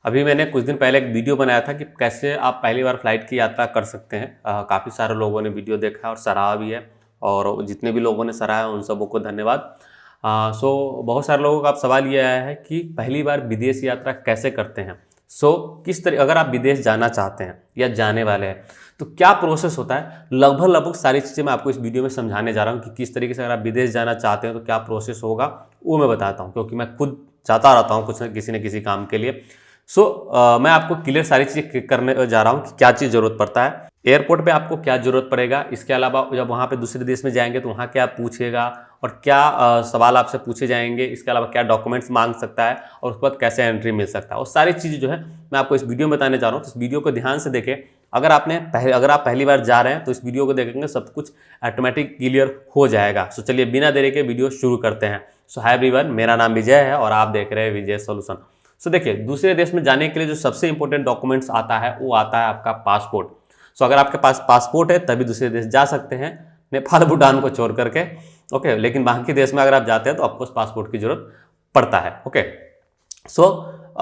अभी मैंने कुछ दिन पहले एक वीडियो बनाया था कि कैसे आप पहली बार फ्लाइट की यात्रा कर सकते हैं। काफ़ी सारे लोगों ने वीडियो देखा और सराहा भी है, और जितने भी लोगों ने सराहा उन सबों को धन्यवाद। बहुत सारे लोगों का अब सवाल ये आया है कि पहली बार विदेश यात्रा कैसे करते हैं। किस तरह अगर आप विदेश जाना चाहते हैं या जाने वाले हैं तो क्या प्रोसेस होता है, लगभग सारी चीज़ें मैं आपको इस वीडियो में समझाने जा रहा हूँ कि किस तरीके से अगर आप विदेश जाना चाहते हैं तो क्या प्रोसेस होगा, वो मैं बताता हूँ, क्योंकि मैं खुद जाता रहता हूँ कुछ न किसी काम के लिए। मैं आपको क्लियर सारी चीज़ें करने जा रहा हूँ कि क्या चीज़ ज़रूरत पड़ता है, एयरपोर्ट पे आपको क्या ज़रूरत पड़ेगा, इसके अलावा जब वहाँ पे दूसरे देश में जाएंगे तो वहाँ क्या पूछेगा और क्या सवाल आपसे पूछे जाएंगे, इसके अलावा क्या डॉक्यूमेंट्स मांग सकता है और उसके बाद कैसे एंट्री मिल सकता है, और सारी चीज़ें जो है मैं आपको इस वीडियो में बताने जा रहा हूँ। तो इस वीडियो को ध्यान से देखें। अगर आप पहली बार जा रहे हैं तो इस वीडियो को देखेंगे सब कुछ ऑटोमेटिक क्लियर हो जाएगा। चलिए बिना देरी के वीडियो शुरू करते हैं। हाय एवरीवन, मेरा नाम विजय है और आप देख रहे हैं विजय सॉल्यूशन। देखिए, दूसरे देश में जाने के लिए जो सबसे इंपॉर्टेंट डॉक्यूमेंट्स आता है वो आता है आपका पासपोर्ट। अगर आपके पास पासपोर्ट है तभी दूसरे देश जा सकते हैं, नेपाल भूटान को छोड़ करके। ओके, लेकिन बाकी देश में अगर आप जाते हैं तो आपको पासपोर्ट की जरूरत पड़ता है। ओके,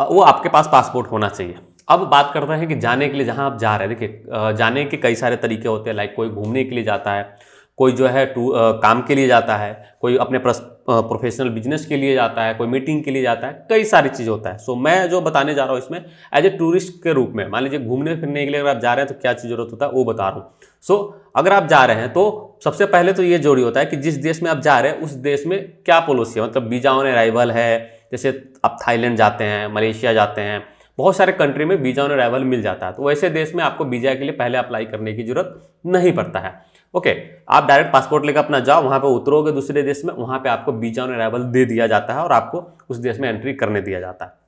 वो आपके पास पासपोर्ट होना चाहिए। अब बात करते हैं कि जाने के लिए जहां आप जा रहे हैं। देखिए, जाने के कई सारे तरीके होते हैं। लाइक कोई घूमने के लिए जाता है, कोई जो है काम के लिए जाता है, कोई अपने प्रोफेशनल बिजनेस के लिए जाता है, कोई मीटिंग के लिए जाता है, कई सारी चीज़ होता है। मैं जो बताने जा रहा हूँ इसमें एज ए टूरिस्ट के रूप में, मान लीजिए घूमने फिरने के लिए अगर आप जा रहे हैं तो क्या चीज़ जरूरत होता है वो बता रहा हूँ। अगर आप जा रहे हैं तो सबसे पहले तो ये जरूरी होता है कि जिस देश में आप जा रहे हैं उस देश में क्या पॉलिसी है, मतलब वीजा ऑन अराइवल है। जैसे आप थाईलैंड जाते हैं, मलेशिया जाते हैं, बहुत सारे कंट्री में वीजा ऑन अराइवल मिल जाता है, तो वैसे देश में आपको वीजा के लिए पहले अप्लाई करने की जरूरत नहीं पड़ता है। ओके, आप डायरेक्ट पासपोर्ट लेकर अपना जाओ, वहाँ पे उतरोगे दूसरे देश में, वहाँ पे आपको वीजा ऑन अराइवल दे दिया जाता है और आपको उस देश में एंट्री करने दिया जाता है।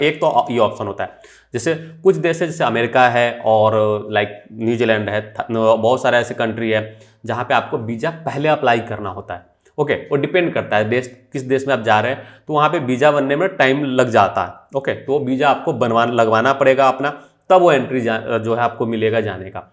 एक तो ये ऑप्शन होता है। जैसे कुछ देश है, जैसे अमेरिका है और लाइक न्यूजीलैंड है, बहुत सारे ऐसे कंट्री है जहाँ पे आपको वीजा पहले अप्लाई करना होता है। ओके, वो डिपेंड करता है देश, किस देश में आप जा रहे हैं, तो वहाँ पे वीजा बनने में टाइम लग जाता है। ओके, तो वीजा आपको लगवाना पड़ेगा अपना, तब वो एंट्री जो है आपको मिलेगा जाने का।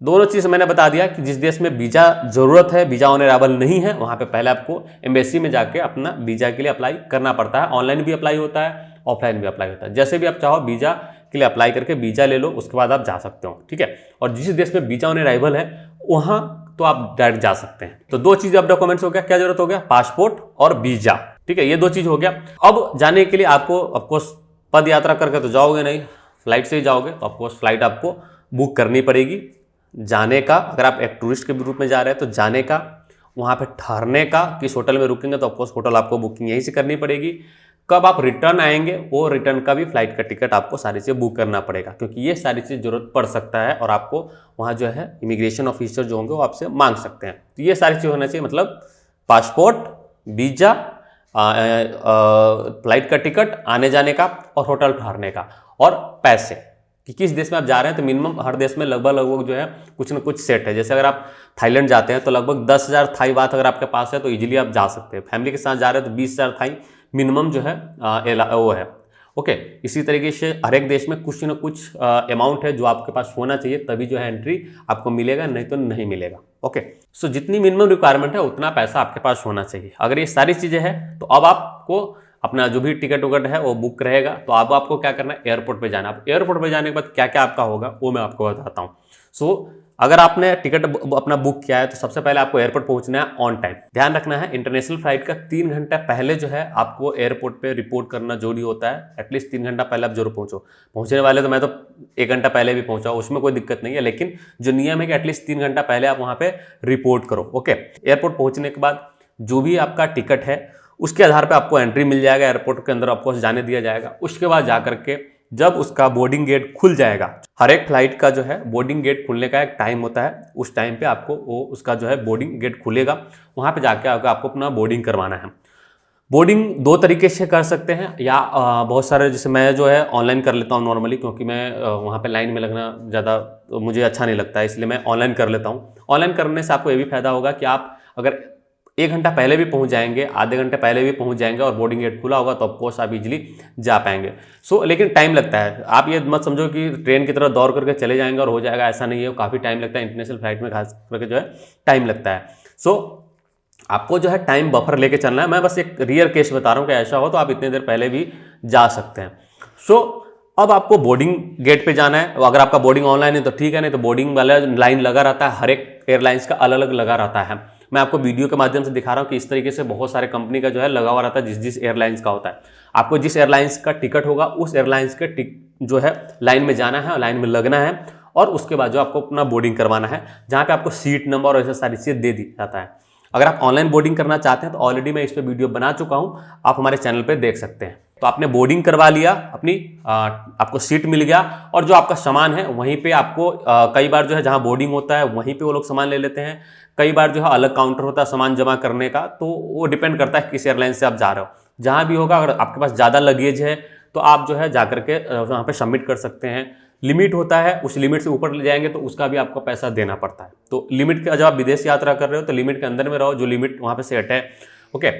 दोनों चीज़ मैंने बता दिया कि जिस देश में वीजा जरूरत है, वीजा ऑन अराइवल नहीं है, वहाँ पे पहले आपको एम्बेसी में जाके अपना वीजा के लिए अप्लाई करना पड़ता है। ऑनलाइन भी अप्लाई होता है, ऑफलाइन भी अप्लाई होता है। जैसे भी आप चाहो वीजा के लिए अप्लाई करके वीजा ले लो, उसके बाद आप जा सकते हो। ठीक है, और जिस देश में वीजा ऑन अराइवल है वहाँ तो आप डायरेक्ट जा सकते हैं। तो दो चीज़ अब डॉक्यूमेंट्स हो गया, क्या जरूरत हो गया, पासपोर्ट और वीजा। ठीक है, ये दो चीज़ हो गया। अब जाने के लिए आपको ऑफकोर्स पद यात्रा करके तो जाओगे नहीं, फ्लाइट से ही जाओगे, तो ऑफकोर्स फ्लाइट आपको बुक करनी पड़ेगी। जाने का, अगर आप एक टूरिस्ट के रूप में जा रहे हैं तो जाने का, वहाँ पे ठहरने का, किस होटल में रुकेंगे तो ऑफकोर्स होटल आपको बुकिंग यहीं से करनी पड़ेगी। कब आप रिटर्न आएंगे वो रिटर्न का भी फ्लाइट का टिकट आपको सारी चीज़ बुक करना पड़ेगा, क्योंकि ये सारी चीज़ जरूरत पड़ सकता है और आपको वहाँ जो है इमिग्रेशन ऑफिसर जो होंगे वो आपसे मांग सकते हैं। तो ये सारी चीज़ होना चाहिए, मतलब पासपोर्ट, वीजा, फ्लाइट का टिकट आने जाने का और होटल ठहरने का, और पैसे कि किस देश में आप जा रहे हैं। तो मिनिमम हर देश में लगभग जो है कुछ ना कुछ सेट है। जैसे अगर आप थाईलैंड जाते हैं तो लगभग 10,000 थाई बात अगर आपके पास है तो इजीली आप जा सकते हैं। फैमिली के साथ जा रहे हैं तो 20,000 थाई मिनिमम जो है वो है। ओके, इसी तरीके से हर एक देश में कुछ ना कुछ अमाउंट है जो आपके पास होना चाहिए, तभी जो है एंट्री आपको मिलेगा, नहीं तो नहीं मिलेगा। ओके, जितनी मिनिमम रिक्वायरमेंट है उतना पैसा आपके पास होना चाहिए। अगर ये सारी चीज़ें हैं तो अब आपको अपना जो भी टिकट उकट है वो बुक रहेगा। तो अब आपको क्या करना है, एयरपोर्ट पे जाना। अब एयरपोर्ट पे जाने के बाद क्या क्या आपका होगा वो मैं आपको बताता हूँ। अगर आपने टिकट अपना बुक किया है तो सबसे पहले आपको एयरपोर्ट पहुंचना है ऑन टाइम। ध्यान रखना है, इंटरनेशनल फ्लाइट का 3 घंटा पहले जो है आपको एयरपोर्ट पे रिपोर्ट करना जरूरी होता है। एटलीस्ट 3 घंटा पहले आप जरूर पहुंचो। पहुंचने वाले तो मैं तो 1 घंटा पहले भी पहुंचा, उसमें कोई दिक्कत नहीं है, लेकिन जो नियम है कि एटलीस्ट 3 घंटा पहले आप वहां पे रिपोर्ट करो। ओके, एयरपोर्ट पहुंचने के बाद जो भी आपका टिकट है उसके आधार पर आपको एंट्री मिल जाएगा, एयरपोर्ट के अंदर आपको जाने दिया जाएगा। उसके बाद जाकर के जब उसका बोर्डिंग गेट खुल जाएगा, हर एक फ्लाइट का जो है बोर्डिंग गेट खुलने का एक टाइम होता है, उस टाइम पे आपको वो उसका जो है बोर्डिंग गेट खुलेगा, वहाँ पे जाके आपको अपना बोर्डिंग करवाना है। बोर्डिंग 2 तरीके से कर सकते हैं, या बहुत सारे, जैसे मैं जो है ऑनलाइन कर लेता हूँ नॉर्मली, क्योंकि मैं वहाँ पे लाइन में लगना ज़्यादा मुझे अच्छा नहीं लगता है, इसलिए मैं ऑनलाइन कर लेता हूँ। ऑनलाइन करने से आपको ये भी फायदा होगा कि आप अगर 1 घंटा पहले भी पहुंच जाएंगे, आधे घंटे पहले भी पहुंच जाएंगे और बोर्डिंग गेट खुला होगा तो ऑफकोर्स आप इजीली जा पाएंगे। लेकिन टाइम लगता है। आप ये मत समझो कि ट्रेन की तरह दौड़ करके चले जाएंगे और हो जाएगा, ऐसा नहीं है। काफ़ी टाइम लगता है, इंटरनेशनल फ्लाइट में खास करके जो है टाइम लगता है। आपको जो है टाइम बफर लेके चलना है। मैं बस एक रियर केस बता रहा हूँ कि ऐसा हो तो आप इतनी देर पहले भी जा सकते हैं। सो अब आपको बोर्डिंग गेट पे जाना है। अगर आपका बोर्डिंग ऑनलाइन है तो ठीक है, नहीं तो बोर्डिंग वाला लाइन लगा रहता है, हर एक एयरलाइंस का अलग अलग लगा रहता है। मैं आपको वीडियो के माध्यम से दिखा रहा हूँ कि इस तरीके से बहुत सारे कंपनी का जो है लगा हुआ रहता है, जिस जिस एयरलाइंस का होता है। आपको जिस एयरलाइंस का टिकट होगा उस एयरलाइंस के जो है लाइन में जाना है, लाइन में लगना है, और उसके बाद जो आपको अपना बोर्डिंग करवाना है, जहाँ पे आपको सीट नंबर और ऐसे सारी चीज़ें दे दी जाता है। अगर आप ऑनलाइन बोर्डिंग करना चाहते हैं तो ऑलरेडी मैं इस पर वीडियो बना चुका हूँ, आप हमारे चैनल पर देख सकते हैं। तो आपने बोर्डिंग करवा लिया, अपनी आपको सीट मिल गया, और जो आपका सामान है वहीं पे आपको कई बार जो है जहाँ बोर्डिंग होता है वहीं पे वो लोग सामान ले लेते हैं, कई बार जो है अलग काउंटर होता है सामान जमा करने का। तो वो डिपेंड करता है किस एयरलाइन से आप जा रहे हो। जहाँ भी होगा, अगर आपके पास ज़्यादा लगेज है तो आप जो है जा करके वहाँ पर सबमिट कर सकते हैं। लिमिट होता है, उस लिमिट से ऊपर ले जाएंगे तो उसका भी आपको पैसा देना पड़ता है। तो लिमिट का, जब आप विदेश यात्रा कर रहे हो तो लिमिट के अंदर में रहो, जो लिमिट वहाँ पे सेट है। ओके,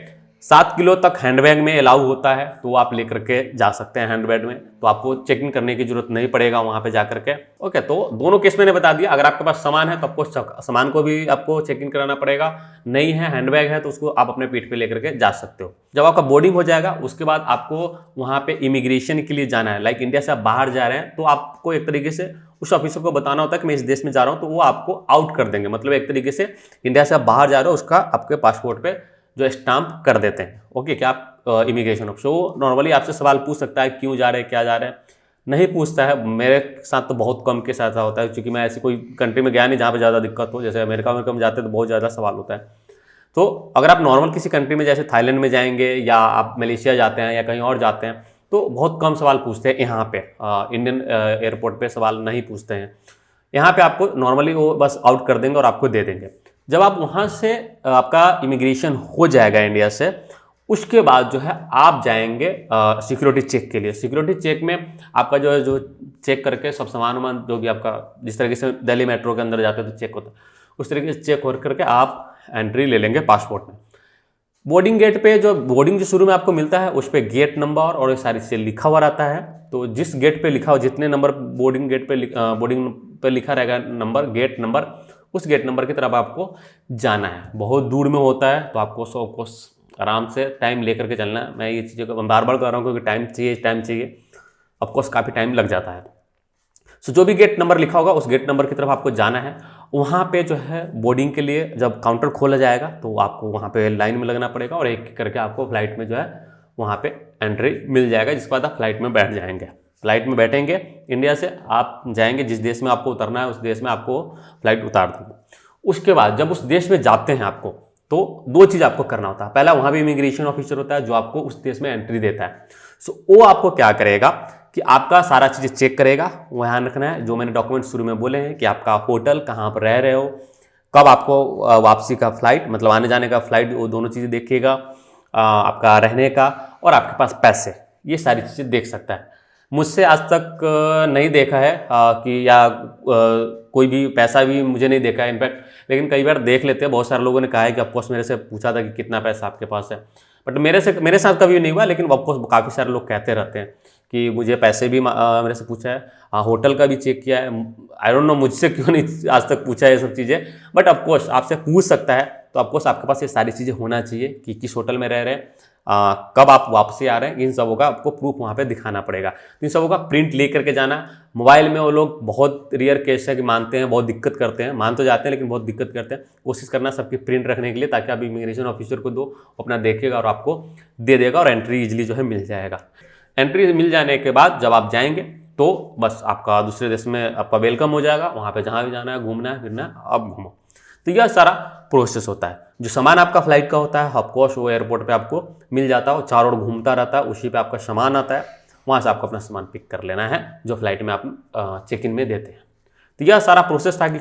7 किलो तक हैंडबैग में अलाउ होता है, तो आप लेकर के जा सकते हैं हैंडबैग में, तो आपको चेक इन करने की जरूरत नहीं पड़ेगा वहाँ पे जा करके। ओके, तो दोनों केस मैंने बता दिया। अगर आपके पास सामान है तो आपको सामान को भी आपको चेक इन कराना पड़ेगा, नहीं है हैंडबैग है तो उसको आप अपने पीठ पे लेकर के जा सकते हो। जब आपका बोर्डिंग हो जाएगा उसके बाद आपको वहाँ पे इमिग्रेशन के लिए जाना है। लाइक इंडिया से आप बाहर जा रहे हैं तो आपको एक तरीके से उस ऑफिसर को बताना होता है कि मैं इस देश में जा रहा हूँ, तो वो आपको आउट कर देंगे। मतलब एक तरीके से इंडिया से आप बाहर जा रहे हो उसका आपके पासपोर्ट पे जो स्टाम्प कर देते हैं। ओके, क्या आप इमिग्रेशन ऑफिसर, वो नॉर्मली आपसे सवाल पूछ सकता है क्यों जा रहे हैं, क्या जा रहे हैं, नहीं पूछता है। मेरे साथ तो बहुत कम के साथ ऐसा होता है, क्योंकि मैं ऐसी कोई कंट्री में गया नहीं जहाँ पे ज़्यादा दिक्कत हो। जैसे अमेरिका में जाते हैं तो बहुत ज़्यादा सवाल होता है। तो अगर आप नॉर्मल किसी कंट्री में जैसे थाईलैंड में जाएंगे या आप मलेशिया जाते हैं या कहीं और जाते हैं तो बहुत कम सवाल पूछते हैं। यहाँ पे इंडियन एयरपोर्ट पे सवाल नहीं पूछते हैं। यहाँ पे आपको नॉर्मली वो बस आउट कर देंगे और आपको दे देंगे। जब आप वहाँ से आपका इमिग्रेशन हो जाएगा इंडिया से, उसके बाद जो है आप जाएंगे सिक्योरिटी चेक के लिए। सिक्योरिटी चेक में आपका जो है जो चेक करके सब सामान वामान जो भी आपका, जिस तरीके से दिल्ली मेट्रो के अंदर जाते हैं तो चेक होता है, उस तरीके से चेक हो करके आप एंट्री ले लेंगे पासपोर्ट में। बोर्डिंग गेट पे जो बोर्डिंग जो शुरू में आपको मिलता है उस पर गेट नंबर और ये सारी चीज़ें लिखा हुआ रहता है। तो जिस गेट पे लिखा हो, जितने नंबर बोर्डिंग गेट पे बोर्डिंग पे लिखा रहेगा नंबर, गेट नंबर, उस गेट नंबर की तरफ आपको जाना है। बहुत दूर में होता है तो आपको ऑफकोर्स आराम से टाइम लेकर के चलना है। मैं ये चीज़ों को बार बार कह रहा हूँ क्योंकि टाइम चाहिए, ऑफकोर्स काफ़ी टाइम लग जाता है। सो जो भी गेट नंबर लिखा होगा उस गेट नंबर की तरफ आपको जाना है। वहाँ पे जो है बोर्डिंग के लिए जब काउंटर खोला जाएगा तो आपको वहाँ पे लाइन में लगना पड़ेगा और एक करके आपको फ्लाइट में जो है वहाँ पे एंट्री मिल जाएगा, जिसके बाद आप फ्लाइट में बैठ जाएंगे। फ्लाइट में बैठेंगे, इंडिया से आप जाएंगे जिस देश में आपको उतरना है उस देश में आपको फ्लाइट उतार देंगे। उसके बाद जब उस देश में जाते हैं आपको तो दो चीज़ आपको करना होता है। पहला, वहाँ भी इमिग्रेशन ऑफिसर होता है जो आपको उस देश में एंट्री देता है। सो वो आपको क्या करेगा कि आपका सारा चीज़ें चेक करेगा। वहाँ रखना है जो मैंने डॉक्यूमेंट शुरू में बोले हैं कि आपका होटल कहाँ पर रह रहे हो, कब आपको वापसी का फ्लाइट, मतलब आने जाने का फ्लाइट, वो दोनों चीज़ें देखिएगा। आपका रहने का और आपके पास पैसे, ये सारी चीज़ें देख सकता है। मुझसे आज तक नहीं देखा है कि या कोई भी पैसा भी मुझे नहीं देखा है इनफैक्ट, लेकिन कई बार देख लेते हैं। बहुत सारे लोगों ने कहा है कि ऑफकोर्स मेरे से पूछा था कि कितना पैसा आपके पास है, बट मेरे साथ कभी नहीं हुआ। लेकिन ऑफकोर्स काफ़ी सारे लोग कहते रहते हैं कि मुझे पैसे भी मेरे से पूछा है, होटल का भी चेक किया है। आई डोंट नो मुझसे क्यों नहीं आज तक पूछा है ये सब चीज़ें, बट ऑफकोर्स आपसे पूछ सकता है। तो ऑफकोर्स आपके पास ये सारी चीज़ें होना चाहिए कि किस होटल में रह रहे हैं, कब आप वापसी आ रहे हैं, इन सबों का आपको प्रूफ वहाँ पे दिखाना पड़ेगा। तो इन सबों का प्रिंट ले करके जाना। मोबाइल में वो लोग बहुत रेयर केस है कि मानते हैं, बहुत दिक्कत करते हैं, मान तो जाते हैं लेकिन बहुत दिक्कत करते हैं। कोशिश करना सबकी प्रिंट रखने के लिए, ताकि आप इमिग्रेशन ऑफिसर को दो, अपना देखेगा और आपको दे देगा और एंट्री ईजिली जो है मिल जाएगा। एंट्री मिल जाने के बाद जब आप जाएंगे तो बस आपका दूसरे देश में आपका वेलकम हो जाएगा। वहाँ पे जहाँ भी जाना है, घूमना है, फिरना है, आप घूमो। तो यह सारा प्रोसेस होता है। जो सामान आपका फ्लाइट का होता है ऑफकोर्स वो एयरपोर्ट पे आपको मिल जाता है, वो चारों ओर घूमता रहता है, उसी पे आपका सामान आता है। वहाँ से आपको अपना सामान पिक कर लेना है जो फ्लाइट में आप चेक इन में देते हैं। तो यह सारा प्रोसेस था कि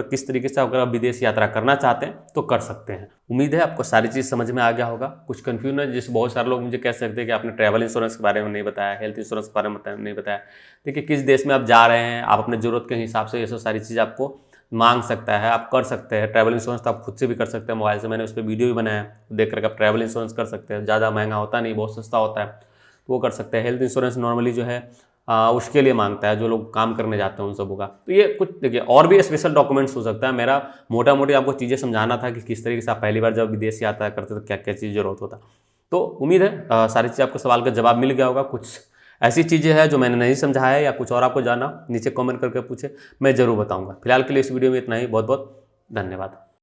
किस तरीके से अगर आप विदेश यात्रा करना चाहते हैं तो कर सकते हैं। उम्मीद है आपको सारी चीज़ समझ में आ गया होगा। कुछ कन्फ्यूजन है, जैसे बहुत सारे लोग मुझे कह सकते हैं कि आपने ट्रैवल इंश्योरेंस के बारे में नहीं बताया, हेल्थ इंश्योरेंस के बारे में नहीं बताया। देखिए, किस देश में आप जा रहे हैं, आप अपने ज़रूरत के हिसाब से ये सब सारी चीज़ आपको मांग सकता है, आप कर सकते हैं। ट्रैवल इंश्योरेंस तो आप खुद से भी कर सकते हैं मोबाइल से, मैंने उस पर वीडियो भी बनाया है, देख करके आप ट्रैवल इंश्योरेंस कर सकते हैं। ज़्यादा महंगा होता नहीं, बहुत सस्ता होता है, तो वो कर सकते हैं। हेल्थ इंश्योरेंस नॉर्मली जो है उसके लिए मांगता है जो लोग काम करने जाते हैं उन सबों का। तो ये कुछ देखिए और भी स्पेशल डॉक्यूमेंट्स हो सकता है। मेरा मोटा मोटी आपको चीज़ें समझाना था कि किस तरीके से आप पहली बार जब विदेश यात्रा करते तो क्या क्या चीज़ जरूरत होता। तो उम्मीद है सारी चीज़ आपको सवाल का जवाब मिल गया होगा। कुछ ऐसी चीज़ें हैं जो मैंने नहीं समझाया या कुछ और आपको जाना, नीचे कमेंट करके पूछे, मैं ज़रूर बताऊँगा। फिलहाल के लिए इस वीडियो में इतना ही। बहुत बहुत धन्यवाद।